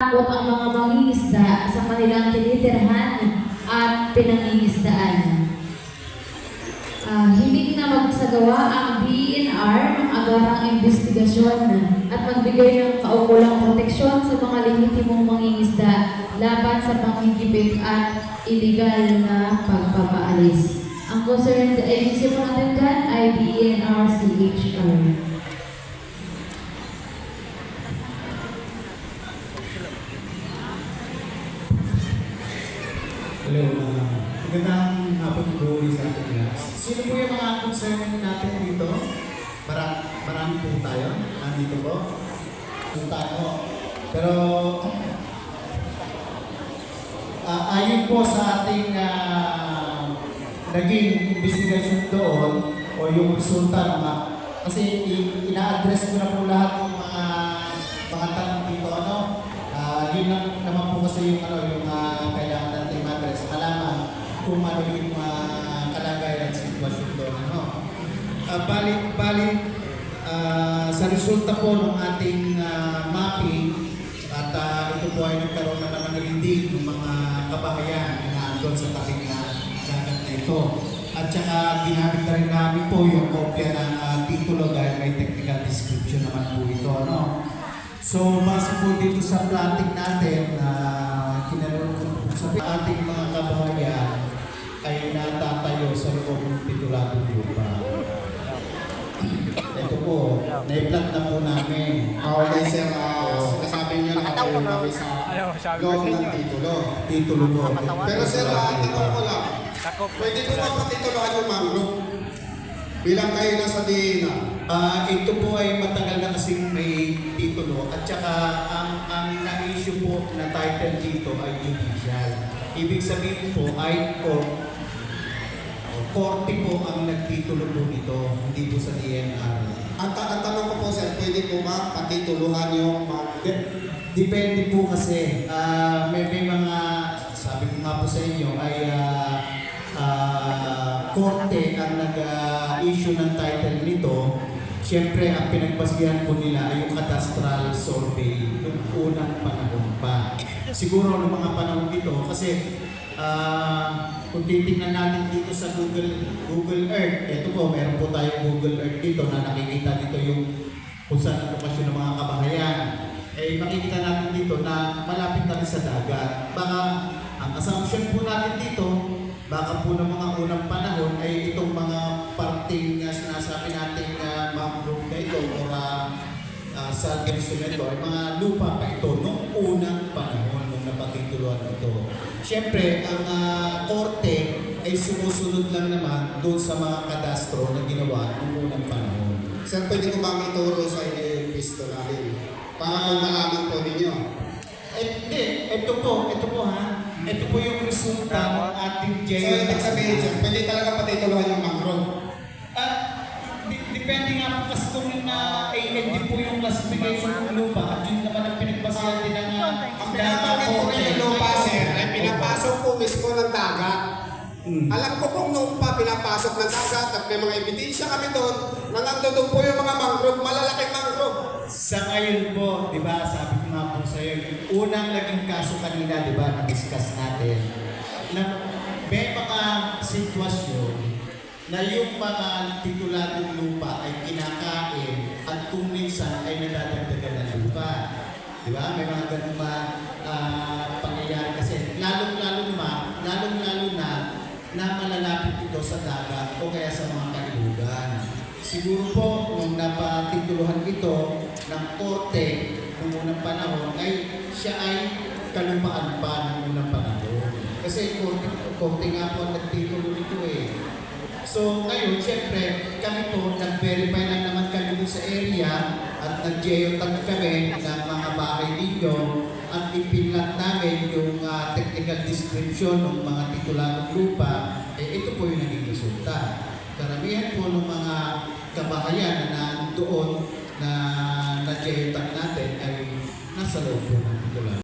Takot ang mga mangingisda sa kanilang tinitirhan at pinangingisdaan. Hindi na magsagawa ang DENR ng agarang investigasyon at magbigay ng kaukulang proteksyon sa mga lehitimong mangingisda laban sa panghihigpit at illegal na pagpapaalis. Ang concerned agency po natin dyan ay DENR-CHR. Hello, magandang hapon po sa ating lahat. Sino po yung mga concern natin dito? Marami po tayo. Nandito po. Punta ko. Pero, ayon po sa ating naging investigasyon doon o yung resulta naman, kasi ina-address ko na po lahat ng mga tanong dito. Yun lang naman po kasi yung kailangan natin ma-address. Malaman kung ano yung kalagayan at sitwasyon doon. Sa resulta po ng ating mapping at ito po ay nagkaroon na ng reading ng mga kabahayan na doon sa tabing dagat na ito. At saka ginamit na rin namin po yung kopya ng titulo dahil may technical description naman po ito. So, base po dito sa planting natin na kinalulong ko sa ating mga kabahayan ay natatayo sa loob ng tituladong lupa. Ito po, na-plant na po namin. Okay sir, sinasabi nyo na kayo kami sa loob ng titulo. Titulo po. Pero sir, tanong ko lang, pwede po ba patituloan yung mangrove? Bilang kayo na sa DENR. Ito po ay matagal na kasing may titulo at saka ang na-issue po na title dito ay judicial. Ibig sabihin po ay korte po ang nagtitulo po nito, hindi po sa DENR. Ang tanong ko po sir, pwede po ba patituluhan yung Depende po kasi may mga, sabi ko nga po sa inyo, ay korte ang nag-issue ng title nito. Siyempre, ang pinagbasihan po nila ay yung cadastral survey noong unang panahon pa. Siguro noong mga panahon dito, kasi kung titingnan natin dito sa Google Earth, ito po, meron po tayong Google Earth dito na nakikita dito yung kung saan ang lokasyon ng mga kabahayan. Makikita natin dito na malapit na rin sa dagat. Baka ang assumption po natin dito, baka po ng mga unang panahon ay itong mga parting sinasabi natin mangrove na ito o sa division na ito ay mga lupa pa ito noong unang panahon nung napatituluan ito. Siyempre, ang korte ay sumusunod lang naman doon sa mga kadastro na ginawa noong unang panahon. Sir, pwede ko bang ituro sa inyo yung pisto natin? Para malaman po ninyo. Hindi, ito po ha. Ito po yung resulta ng ating So, ibig sabihin sir, pwede talaga patituluhan yung mangrove? Depende nga po kasi kung hindi po yung classification ng lupa at yun naman ang pinagbasihan din ng Ang pinapakit po rin yung lupa sir, ay pinapasok po mismo ng dagat. Alam ko kung noon pa pinapasok ng dagat at may mga ebidensya kami doon na nandun po yung mga mangrove, malalaking mangrove. Sa ngayon po, di ba, sabi ko nga po sa iyo, yung unang naging kaso kanina, di ba, na-discuss natin, na may mga sitwasyon na yung mga tituladong lupa ay kinakain at kung minsan ay nadadagdagan ng lupa. Di ba? May mga ganun pangyayari kasi lalong-lalo na malalapit ito sa dagat o kaya sa mga kailugan. Siguro po, nung napatituluhan ito ng korte noong unang panahon, ay siya ay kalupaan pa noong unang panahon. Kasi korte nga po ang nagtitulo nito eh. So ngayon, siyempre, kami po, nag-verify lang naman kami dun sa area at nag-geotag kami ng mga bahay ninyo at ipinlat namin yung technical description ng mga tituladong lupa. Ito po yung naging resulta. Karamihan po ng mga kabahayan na nandoon na nag-geotag natin ay nasa loob po ng tituladong.